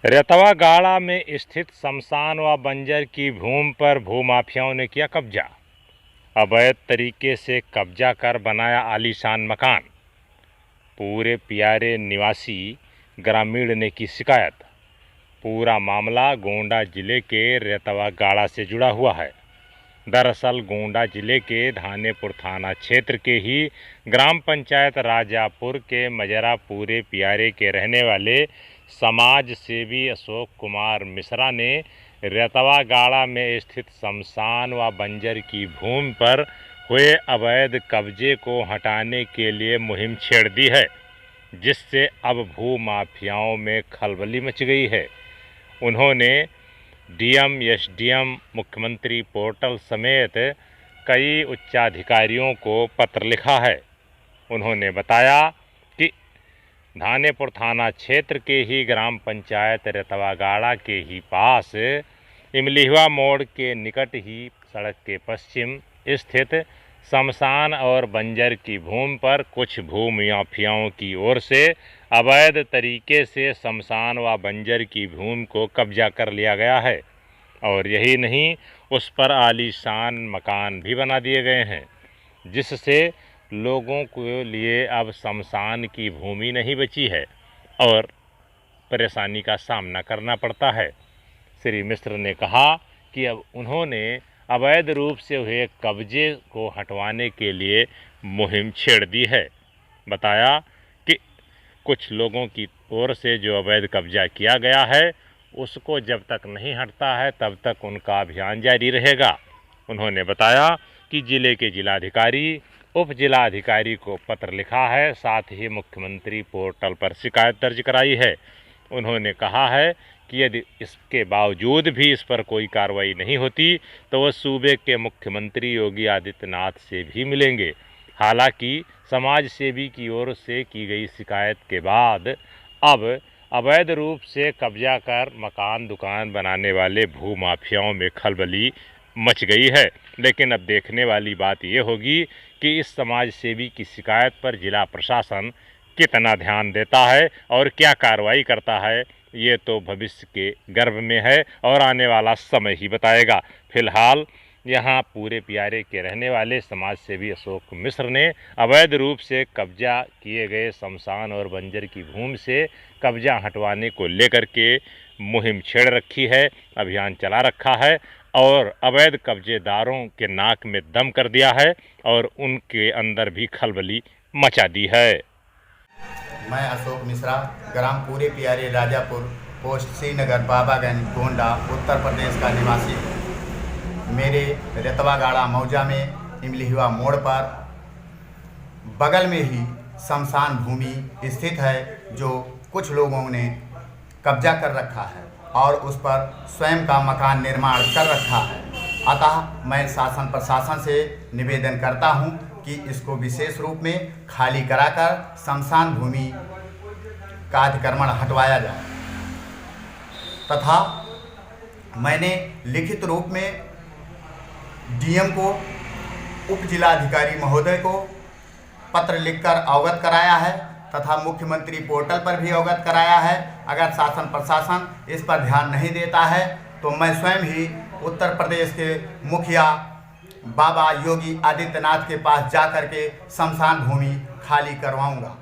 रेतवा गाड़ा में स्थित शमशान व बंजर की भूमि पर भूमाफियाओं ने किया कब्जा। अवैध तरीके से कब्जा कर बनाया आलीशान मकान। पूरे प्यारे निवासी ग्रामीण ने की शिकायत। पूरा मामला गोंडा जिले के रेतवा गाड़ा से जुड़ा हुआ है। दरअसल गोंडा जिले के धानेपुर थाना क्षेत्र के ही ग्राम पंचायत राजापुर के मजरा पूरे प्यारे के रहने वाले समाज सेवी अशोक कुमार मिश्रा ने रेतवा गाड़ा में स्थित शमशान व बंजर की भूमि पर हुए अवैध कब्जे को हटाने के लिए मुहिम छेड़ दी है, जिससे अब भू माफियाओं में खलबली मच गई है। उन्होंने डीएम, एसडीएम, मुख्यमंत्री पोर्टल समेत कई उच्चाधिकारियों को पत्र लिखा है। उन्होंने बताया कि धानेपुर थाना क्षेत्र के ही ग्राम पंचायत रेतवा गाड़ा के ही पास इमलीहवा मोड़ के निकट ही सड़क के पश्चिम स्थित शमशान और बंजर की भूमि पर कुछ भूमि माफियाओं की ओर से अवैध तरीके से शमशान व बंजर की भूमि को कब्जा कर लिया गया है और यही नहीं, उस पर आलीशान मकान भी बना दिए गए हैं, जिससे लोगों के लिए अब शमशान की भूमि नहीं बची है और परेशानी का सामना करना पड़ता है। श्री मिश्र ने कहा कि अब उन्होंने अवैध रूप से हुए कब्जे को हटवाने के लिए मुहिम छेड़ दी है। बताया कि कुछ लोगों की ओर से जो अवैध कब्जा किया गया है उसको जब तक नहीं हटता है तब तक उनका अभियान जारी रहेगा। उन्होंने बताया कि जिले के जिलाधिकारी, उप जिलाधिकारी को पत्र लिखा है, साथ ही मुख्यमंत्री पोर्टल पर शिकायत दर्ज कराई है। उन्होंने कहा है कि यदि इसके बावजूद भी इस पर कोई कार्रवाई नहीं होती तो वह सूबे के मुख्यमंत्री योगी आदित्यनाथ से भी मिलेंगे। हालांकि समाज सेवी की ओर से की गई शिकायत के बाद अब अवैध रूप से कब्जा कर मकान दुकान बनाने वाले भू माफियाओं में खलबली मच गई है। लेकिन अब देखने वाली बात यह होगी कि इस समाज सेवी की शिकायत पर जिला प्रशासन कितना ध्यान देता है और क्या कार्रवाई करता है, ये तो भविष्य के गर्भ में है और आने वाला समय ही बताएगा। फिलहाल यहाँ पूरे प्यारे के रहने वाले समाज सेवी अशोक मिश्र ने अवैध रूप से कब्जा किए गए शमशान और बंजर की भूमि से कब्जा हटवाने को लेकर के मुहिम छेड़ रखी है, अभियान चला रखा है और अवैध कब्जेदारों के नाक में दम कर दिया है और उनके अंदर भी खलबली मचा दी है। मैं अशोक मिश्रा, ग्राम पूरे प्यारे राजापुर, पोस्ट श्रीनगर, बाबागंज, गोंडा, उत्तर प्रदेश का निवासी हूँ। मेरे रेतवा गाड़ा मौजा में इमलीहवा मोड़ पर बगल में ही शमशान भूमि स्थित है, जो कुछ लोगों ने कब्जा कर रखा है और उस पर स्वयं का मकान निर्माण कर रखा है। अतः मैं शासन प्रशासन से निवेदन करता हूं कि इसको विशेष रूप में खाली कराकर शमशान भूमि का अतिक्रमण हटवाया जाए तथा मैंने लिखित रूप में डीएम को, उप जिलाधिकारी महोदय को पत्र लिखकर अवगत कराया है तथा मुख्यमंत्री पोर्टल पर भी अवगत कराया है। अगर शासन प्रशासन इस पर ध्यान नहीं देता है तो मैं स्वयं ही उत्तर प्रदेश के मुखिया बाबा योगी आदित्यनाथ के पास जा कर के शमशान भूमि खाली करवाऊंगा।